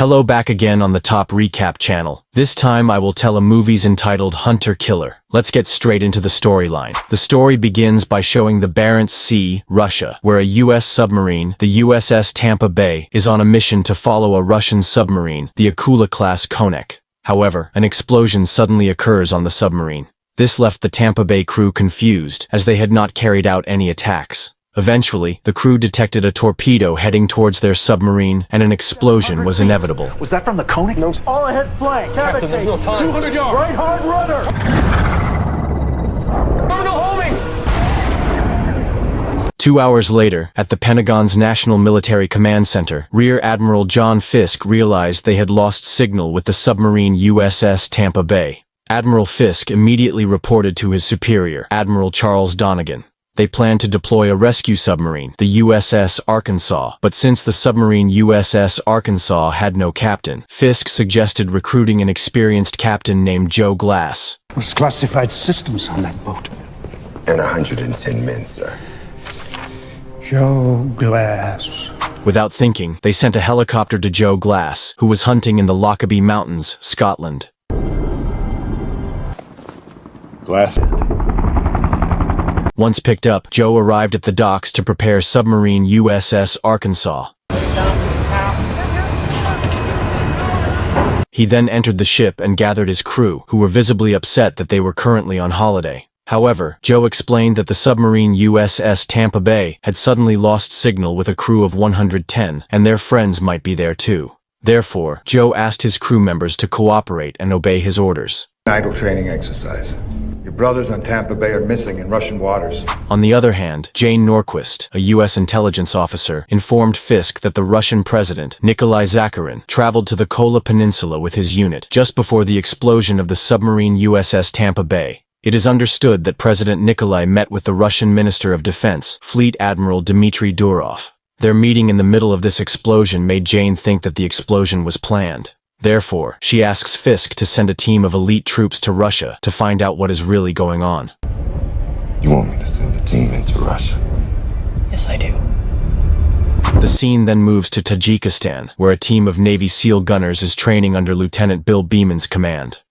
Hello, back again on the Top Recap channel. This time I will tell a movie's entitled Hunter Killer. Let's get straight into the storyline. The story begins by showing the Barents Sea, Russia, where a U.S. submarine, the USS Tampa Bay, is on a mission to follow a Russian submarine, the Akula-class Konek. However, an explosion suddenly occurs on the submarine. This left the Tampa Bay crew confused, as they had not carried out any attacks. Eventually, the crew detected a torpedo heading towards their submarine, and an explosion was inevitable. Was that from the Konek? No. All ahead flank. Captain, there's no time. 200 yards. Right hard rudder. Terminal homing. 2 hours later, at the Pentagon's National Military Command Center, Rear Admiral John Fisk realized they had lost signal with the submarine USS Tampa Bay. Admiral Fisk immediately reported to his superior, Admiral Charles Donegan. They planned to deploy a rescue submarine, the USS Arkansas, but since the submarine USS Arkansas had no captain, Fisk suggested recruiting an experienced captain named Joe Glass. There's classified systems on that boat. And 110 men, sir. Joe Glass. Without thinking, they sent a helicopter to Joe Glass, who was hunting in the Lockerbie Mountains, Scotland. Glass. Once picked up, Joe arrived at the docks to prepare submarine USS Arkansas. He then entered the ship and gathered his crew, who were visibly upset that they were currently on holiday. However, Joe explained that the submarine USS Tampa Bay had suddenly lost signal with a crew of 110, and their friends might be there too. Therefore, Joe asked his crew members to cooperate and obey his orders. Idle training exercise. Your brothers on Tampa Bay are missing in Russian waters. On the other hand, Jane Norquist, a U.S. intelligence officer, informed Fisk that the Russian president, Nikolai Zakharin, traveled to the Kola Peninsula with his unit just before the explosion of the submarine USS Tampa Bay. It is understood that President Nikolai met with the Russian Minister of Defense, Fleet Admiral Dmitry Durov. Their meeting in the middle of this explosion made Jane think that the explosion was planned. Therefore, she asks Fisk to send a team of elite troops to Russia to find out what is really going on. You want me to send a team into Russia? Yes, I do. The scene then moves to Tajikistan, where a team of Navy SEAL gunners is training under Lieutenant Bill Beeman's command.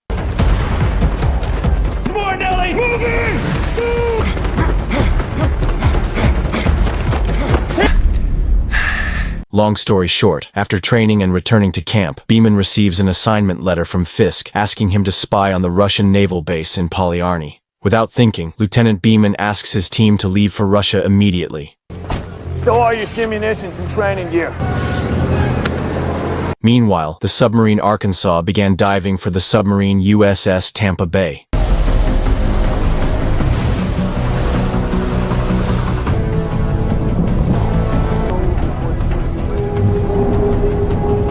More, Nelly. Move in. Long story short, after training and returning to camp, Beeman receives an assignment letter from Fisk asking him to spy on the Russian naval base in Polyarny. Without thinking, Lieutenant Beeman asks his team to leave for Russia immediately. Stow all your munitions and training gear. Meanwhile, the submarine Arkansas began diving for the submarine USS Tampa Bay.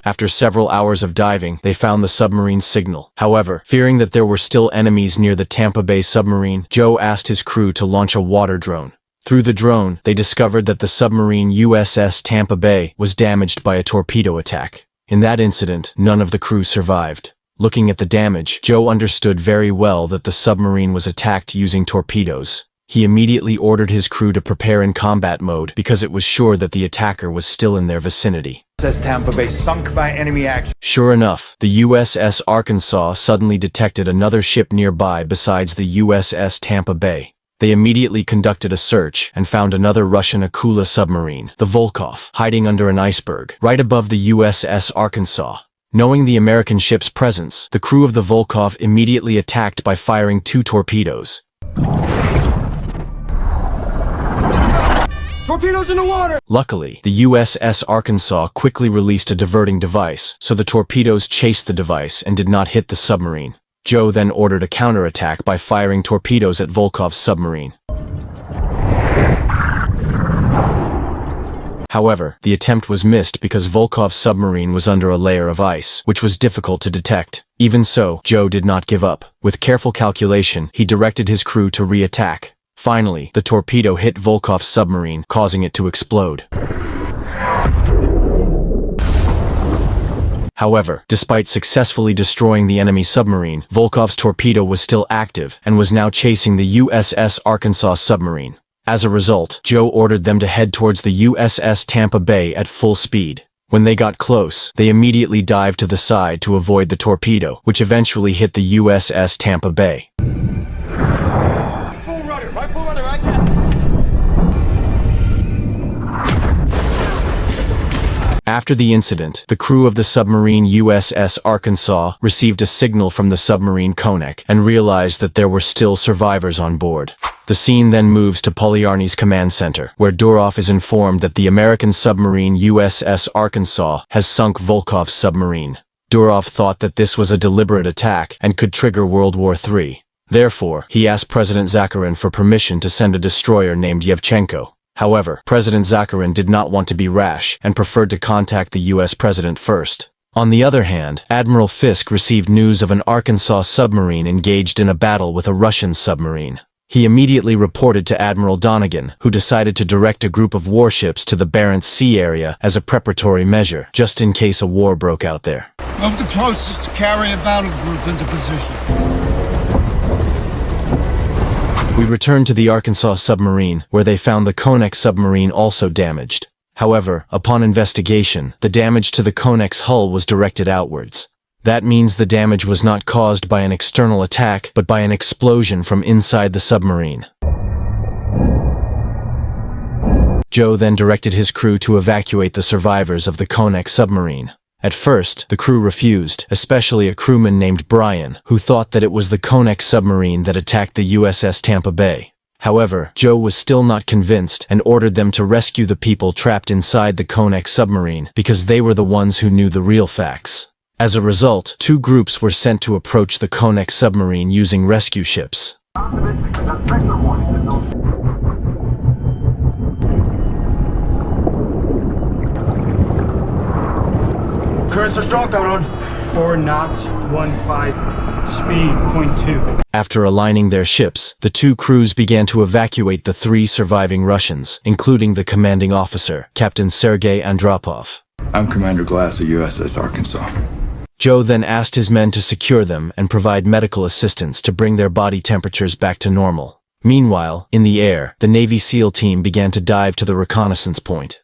After several hours of diving, they found the submarine's signal. However, fearing that there were still enemies near the Tampa Bay submarine, Joe asked his crew to launch a water drone. Through the drone, they discovered that the submarine USS Tampa Bay was damaged by a torpedo attack. In that incident, none of the crew survived. Looking at the damage, Joe understood very well that the submarine was attacked using torpedoes. He immediately ordered his crew to prepare in combat mode because it was sure that the attacker was still in their vicinity. Says Tampa Bay sunk by enemy action. Sure enough, the USS Arkansas suddenly detected another ship nearby besides the USS Tampa Bay. They immediately conducted a search and found another Russian Akula submarine, the Volkov, hiding under an iceberg, right above the USS Arkansas. Knowing the American ship's presence, the crew of the Volkov immediately attacked by firing 2 torpedoes. Torpedoes in the water. Luckily, the USS Arkansas quickly released a diverting device, so the torpedoes chased the device and did not hit the submarine. Joe then ordered a counterattack by firing torpedoes at Volkov's submarine. However, the attempt was missed because Volkov's submarine was under a layer of ice, which was difficult to detect. Even so, Joe did not give up. With careful calculation, he directed his crew to re-attack. Finally, the torpedo hit Volkov's submarine, causing it to explode. However, despite successfully destroying the enemy submarine, Volkov's torpedo was still active and was now chasing the USS Arkansas submarine. As a result, Joe ordered them to head towards the USS Tampa Bay at full speed. When they got close, they immediately dived to the side to avoid the torpedo, which eventually hit the USS Tampa Bay. Full rudder, right full rudder, I can. After the incident, the crew of the submarine USS Arkansas received a signal from the submarine Konek and realized that there were still survivors on board. The scene then moves to Polyarny's command center, where Durov is informed that the American submarine USS Arkansas has sunk Volkov's submarine. Durov thought that this was a deliberate attack and could trigger World War III. Therefore, he asked President Zakharin for permission to send a destroyer named Yevchenko. However, President Zakharin did not want to be rash and preferred to contact the U.S. president first. On the other hand, Admiral Fisk received news of an Arkansas submarine engaged in a battle with a Russian submarine. He immediately reported to Admiral Donegan, who decided to direct a group of warships to the Barents Sea area as a preparatory measure, just in case a war broke out there. Move the closest carrier battle group into position. We returned to the Arkansas submarine, where they found the Konek submarine also damaged. However, upon investigation, the damage to the Konek's hull was directed outwards. That means the damage was not caused by an external attack, but by an explosion from inside the submarine. Joe then directed his crew to evacuate the survivors of the Konek submarine. At first, the crew refused, especially a crewman named Brian, who thought that it was the Konek submarine that attacked the USS Tampa Bay. However, Joe was still not convinced and ordered them to rescue the people trapped inside the Konek submarine because they were the ones who knew the real facts. As a result, two groups were sent to approach the Konek submarine using rescue ships. Currents are strong, Cameron. 4 knots, 15, speed, 0.2. After aligning their ships, the two crews began to evacuate the 3 surviving Russians, including the commanding officer, Captain Sergei Andropov. I'm Commander Glass of USS Arkansas. Joe then asked his men to secure them and provide medical assistance to bring their body temperatures back to normal. Meanwhile, in the air, the Navy SEAL team began to dive to the reconnaissance point.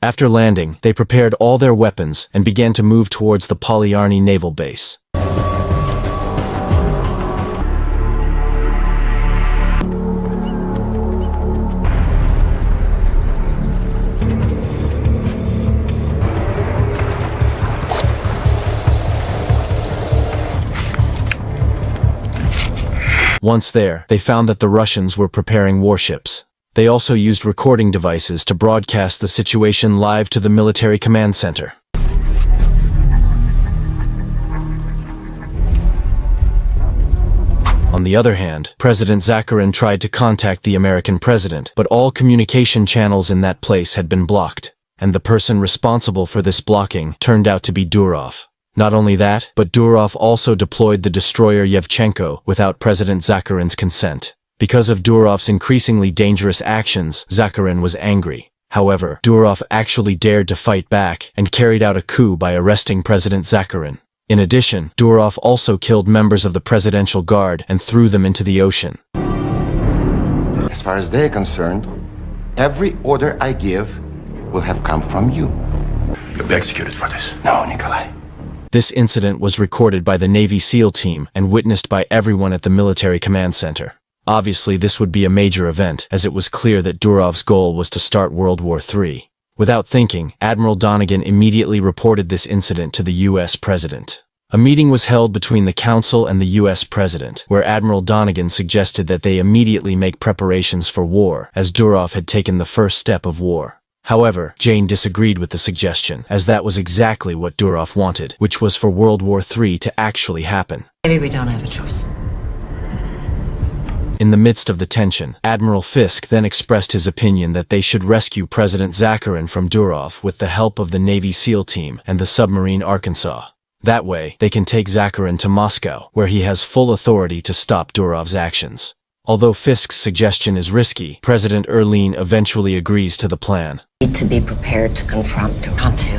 After landing, they prepared all their weapons and began to move towards the Polyarny naval base. Once there, they found that the Russians were preparing warships. They also used recording devices to broadcast the situation live to the military command center. On the other hand, President Zakharin tried to contact the American president, but all communication channels in that place had been blocked, and the person responsible for this blocking turned out to be Durov. Not only that, but Durov also deployed the destroyer Yevchenko without President Zakharin's consent. Because of Durov's increasingly dangerous actions, Zakharin was angry. However, Durov actually dared to fight back and carried out a coup by arresting President Zakharin. In addition, Durov also killed members of the Presidential Guard and threw them into the ocean. As far as they're concerned, every order I give will have come from you. You'll be executed for this. No, Nikolai. This incident was recorded by the Navy SEAL team and witnessed by everyone at the military command center. Obviously, this would be a major event, as it was clear that Durov's goal was to start World War III. Without thinking, Admiral Donegan immediately reported this incident to the U.S. President. A meeting was held between the Council and the U.S. President, where Admiral Donegan suggested that they immediately make preparations for war, as Durov had taken the first step of war. However, Jane disagreed with the suggestion, as that was exactly what Durov wanted, which was for World War III to actually happen. Maybe we don't have a choice. In the midst of the tension, Admiral Fisk then expressed his opinion that they should rescue President Zakharin from Durov with the help of the Navy SEAL team and the submarine Arkansas. That way, they can take Zakharin to Moscow, where he has full authority to stop Durov's actions. Although Fisk's suggestion is risky, President Erlin eventually agrees to the plan. Need to be prepared to confront Cantu.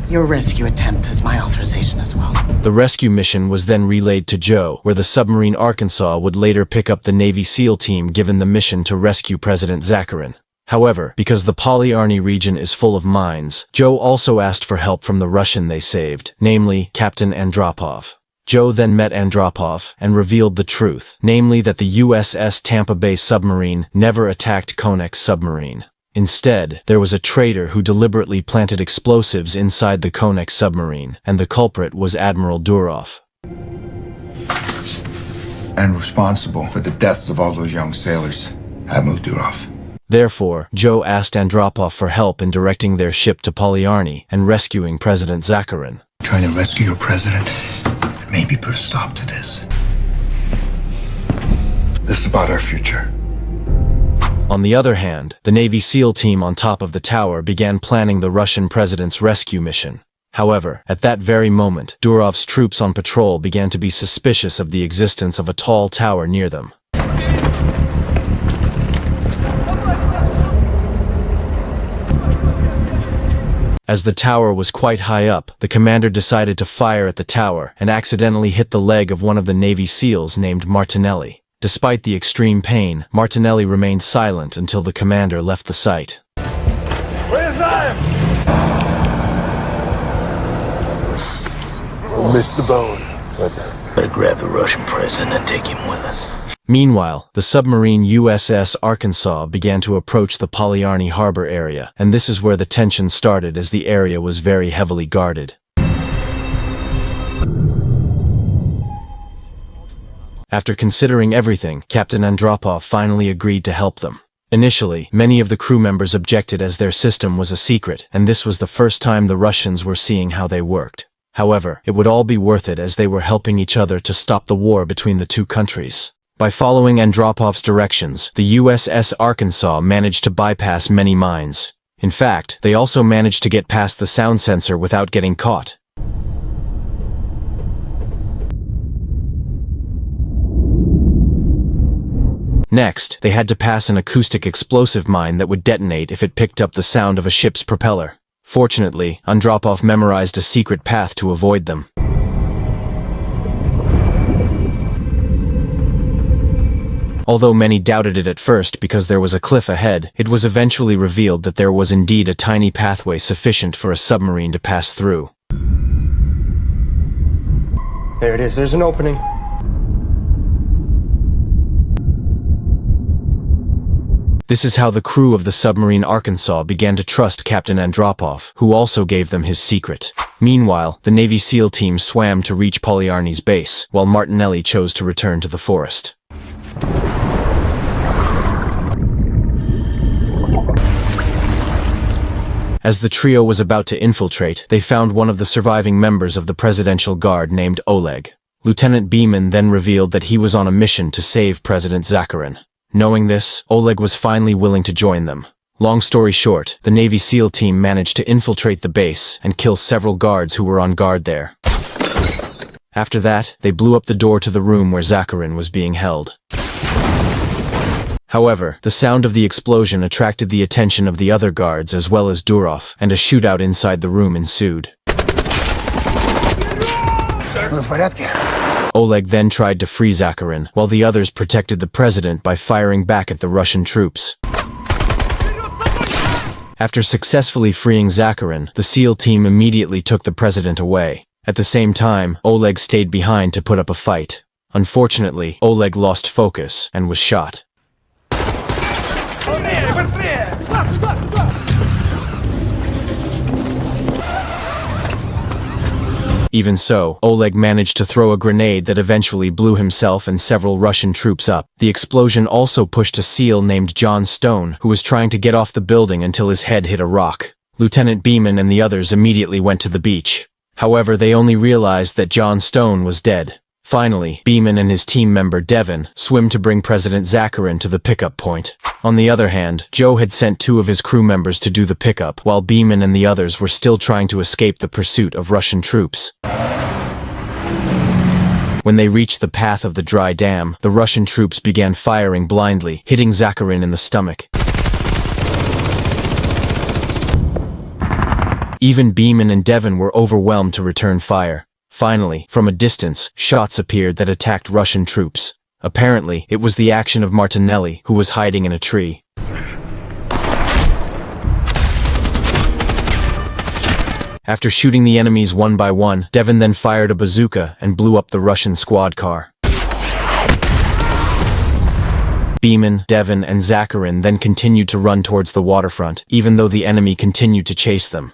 Your rescue attempt has my authorization as well. The rescue mission was then relayed to Joe, where the Submarine Arkansas would later pick up the Navy SEAL team given the mission to rescue President Zakharin. However, because the Polyarny region is full of mines, Joe also asked for help from the Russian they saved, namely Captain Andropov. Joe then met Andropov and revealed the truth, namely that the USS Tampa Bay submarine never attacked Konech's submarine. Instead, there was a traitor who deliberately planted explosives inside the Konech submarine, and the culprit was Admiral Durov. And responsible for the deaths of all those young sailors, Admiral Durov. Therefore, Joe asked Andropov for help in directing their ship to Polyarny and rescuing President Zakharin. Trying to rescue your president and maybe put a stop to this. This is about our future. On the other hand, the Navy SEAL team on top of the tower began planning the Russian president's rescue mission. However, at that very moment, Durov's troops on patrol began to be suspicious of the existence of a tall tower near them. As the tower was quite high up, the commander decided to fire at the tower and accidentally hit the leg of one of the Navy SEALs named Martinelli. Despite the extreme pain, Martinelli remained silent until the commander left the site. We'll miss the bone, but Better grab the Russian president and take him with us. Meanwhile, the submarine USS Arkansas began to approach the Polyarny harbor area, and this is where the tension started as the area was very heavily guarded. After considering everything, Captain Andropov finally agreed to help them. Initially, many of the crew members objected as their system was a secret, and this was the first time the Russians were seeing how they worked. However, it would all be worth it as they were helping each other to stop the war between the two countries. By following Andropov's directions, the USS Arkansas managed to bypass many mines. In fact, they also managed to get past the sound sensor without getting caught. Next, they had to pass an acoustic explosive mine that would detonate if it picked up the sound of a ship's propeller. Fortunately, Andropov memorized a secret path to avoid them. Although many doubted it at first because there was a cliff ahead, it was eventually revealed that there was indeed a tiny pathway sufficient for a submarine to pass through. There it is. There's an opening. This is how the crew of the submarine Arkansas began to trust Captain Andropov, who also gave them his secret. Meanwhile, the Navy SEAL team swam to reach Polyarny's base, while Martinelli chose to return to the forest. As the trio was about to infiltrate, they found one of the surviving members of the Presidential Guard named Oleg. Lieutenant Beeman then revealed that he was on a mission to save President Zakharin. Knowing this, Oleg was finally willing to join them. Long story short, the Navy SEAL team managed to infiltrate the base and kill several guards who were on guard there. After that, they blew up the door to the room where Zakharin was being held. However, the sound of the explosion attracted the attention of the other guards as well as Durov, and a shootout inside the room ensued. Oleg then tried to free Zakharin, while the others protected the president by firing back at the Russian troops. After successfully freeing Zakharin, the SEAL team immediately took the president away. At the same time, Oleg stayed behind to put up a fight. Unfortunately, Oleg lost focus and was shot. Even so, Oleg managed to throw a grenade that eventually blew himself and several Russian troops up. The explosion also pushed a SEAL named John Stone, who was trying to get off the building until his head hit a rock. Lieutenant Beeman and the others immediately went to the beach. However, they only realized that John Stone was dead. Finally, Beeman and his team member Devin swim to bring President Zakharin to the pickup point. On the other hand, Joe had sent 2 of his crew members to do the pickup, while Beeman and the others were still trying to escape the pursuit of Russian troops. When they reached the path of the dry dam, the Russian troops began firing blindly, hitting Zakharin in the stomach. Even Beeman and Devon were overwhelmed to return fire. Finally, from a distance, shots appeared that attacked Russian troops. Apparently, it was the action of Martinelli, who was hiding in a tree. After shooting the enemies one by one, Devon then fired a bazooka and blew up the Russian squad car. Beeman, Devon, and Zakharin then continued to run towards the waterfront, even though the enemy continued to chase them.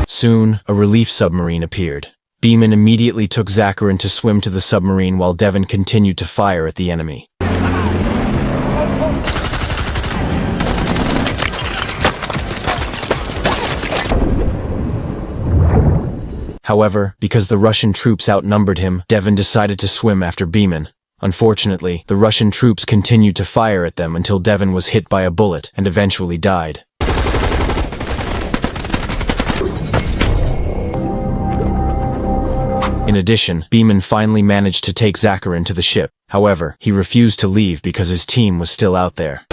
Soon, a relief submarine appeared. Beeman immediately took Zakharin to swim to the submarine while Devon continued to fire at the enemy. However, because the Russian troops outnumbered him, Devon decided to swim after Beeman. Unfortunately, the Russian troops continued to fire at them until Devon was hit by a bullet and eventually died. In addition, Beeman finally managed to take Zakharin to the ship. However, he refused to leave because his team was still out there.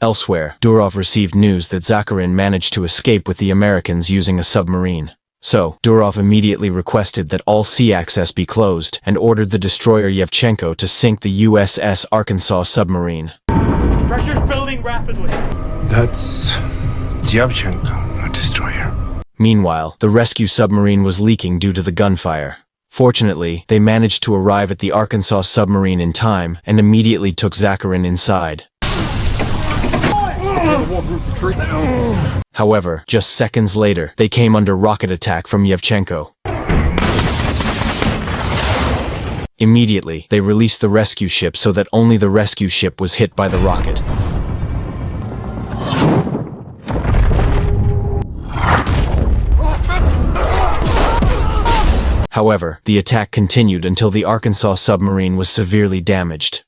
Elsewhere, Durov received news that Zakharin managed to escape with the Americans using a submarine. So, Durov immediately requested that all sea access be closed and ordered the destroyer Yevchenko to sink the USS Arkansas submarine. Pressure's building rapidly. That's Yevchenko, a destroyer. Meanwhile, the rescue submarine was leaking due to the gunfire. Fortunately, they managed to arrive at the Arkansas submarine in time and immediately took Zakharin inside. However, just seconds later, they came under rocket attack from Yevchenko. Immediately, they released the rescue ship so that only the rescue ship was hit by the rocket. However, the attack continued until the Arkansas submarine was severely damaged.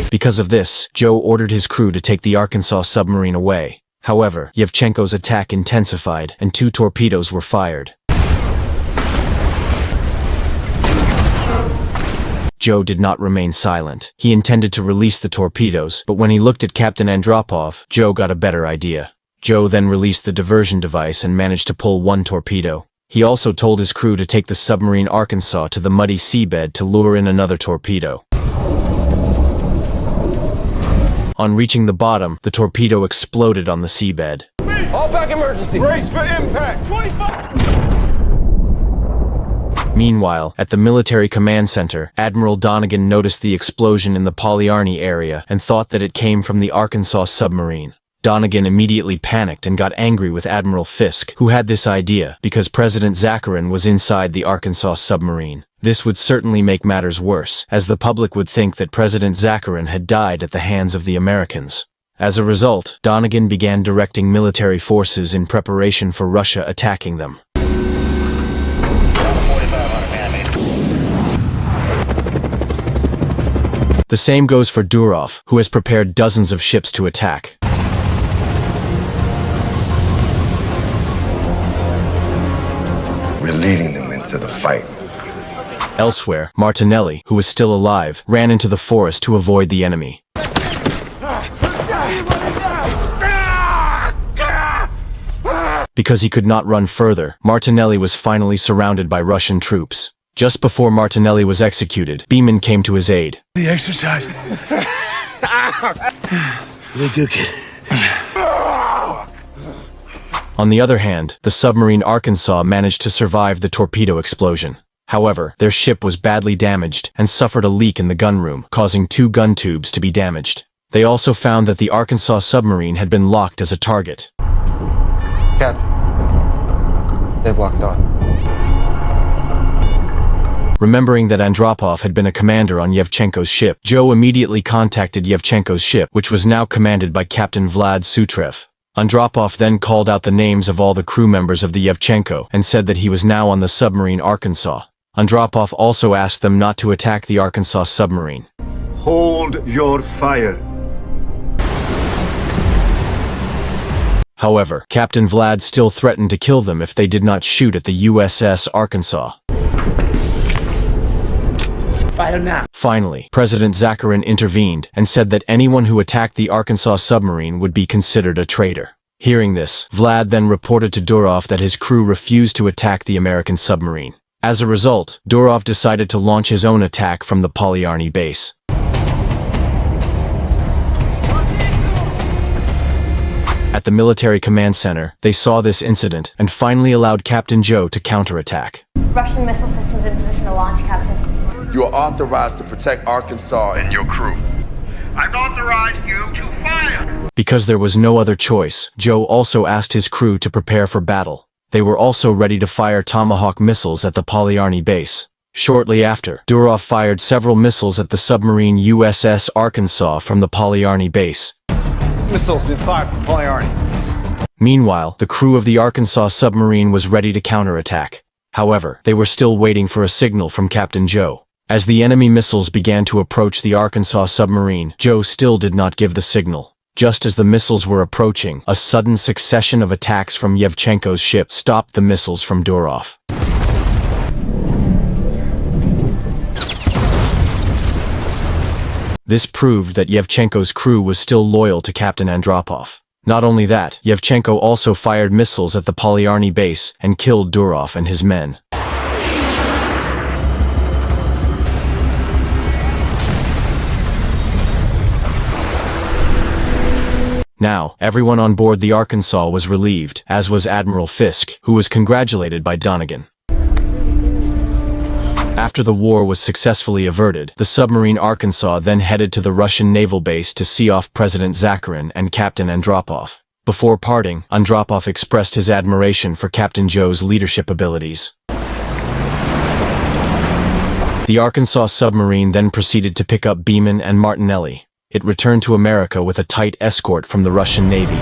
Because of this, Joe ordered his crew to take the Arkansas submarine away. However, Yevchenko's attack intensified and 2 torpedoes were fired. Joe did not remain silent. He intended to release the torpedoes, but when he looked at Captain Andropov, Joe got a better idea. Joe then released the diversion device and managed to pull 1 torpedo. He also told his crew to take the submarine Arkansas to the muddy seabed to lure in another torpedo. On reaching the bottom, the torpedo exploded on the seabed. All back emergency. Brace for impact. 25. Meanwhile, at the military command center, Admiral Donegan noticed the explosion in the Polyarny area and thought that it came from the Arkansas submarine. Donegan immediately panicked and got angry with Admiral Fisk, who had this idea because President Zakharin was inside the Arkansas submarine. This would certainly make matters worse, as the public would think that President Zakharin had died at the hands of the Americans. As a result, Donegan began directing military forces in preparation for Russia attacking them. The same goes for Durov, who has prepared dozens of ships to attack. We're leading them into the fight. Elsewhere, Martinelli, who was still alive, ran into the forest to avoid the enemy. Because he could not run further, Martinelli was finally surrounded by Russian troops. Just before Martinelli was executed, Beeman came to his aid. The exercise. You're good, kid. On the other hand, the submarine Arkansas managed to survive the torpedo explosion. However, their ship was badly damaged and suffered a leak in the gunroom, causing 2 gun tubes to be damaged. They also found that the Arkansas submarine had been locked as a target. Captain, they've locked on. Remembering that Andropov had been a commander on Yevchenko's ship, Joe immediately contacted Yevchenko's ship, which was now commanded by Captain Vlad Sutrev. Andropov then called out the names of all the crew members of the Yevchenko and said that he was now on the submarine Arkansas. Andropov also asked them not to attack the Arkansas submarine. Hold your fire. However, Captain Vlad still threatened to kill them if they did not shoot at the USS Arkansas. Fire now. Finally, President Zakharin intervened and said that anyone who attacked the Arkansas submarine would be considered a traitor. Hearing this, Vlad then reported to Durov that his crew refused to attack the American submarine. As a result, Durov decided to launch his own attack from the Polyarny base. At the military command center, they saw this incident and finally allowed Captain Joe to counterattack. Russian missile systems in position to launch, Captain. You are authorized to protect Arkansas and your crew. I've authorized you to fire. Because there was no other choice, Joe also asked his crew to prepare for battle. They were also ready to fire Tomahawk missiles at the Polyarny base. Shortly after, Durov fired several missiles at the submarine USS Arkansas from the Polyarny base. Missiles been fired from Polyarny. Meanwhile, the crew of the Arkansas submarine was ready to counterattack. However, they were still waiting for a signal from Captain Joe. As the enemy missiles began to approach the Arkansas submarine, Joe still did not give the signal. Just as the missiles were approaching, a sudden succession of attacks from Yevchenko's ship stopped the missiles from Durov. This proved that Yevchenko's crew was still loyal to Captain Andropov. Not only that, Yevchenko also fired missiles at the Polyarny base and killed Durov and his men. Now, everyone on board the Arkansas was relieved, as was Admiral Fisk, who was congratulated by Donegan. After the war was successfully averted, the submarine Arkansas then headed to the Russian naval base to see off President Zakharin and Captain Andropov. Before parting, Andropov expressed his admiration for Captain Joe's leadership abilities. The Arkansas submarine then proceeded to pick up Beeman and Martinelli. It returned to America with a tight escort from the Russian Navy.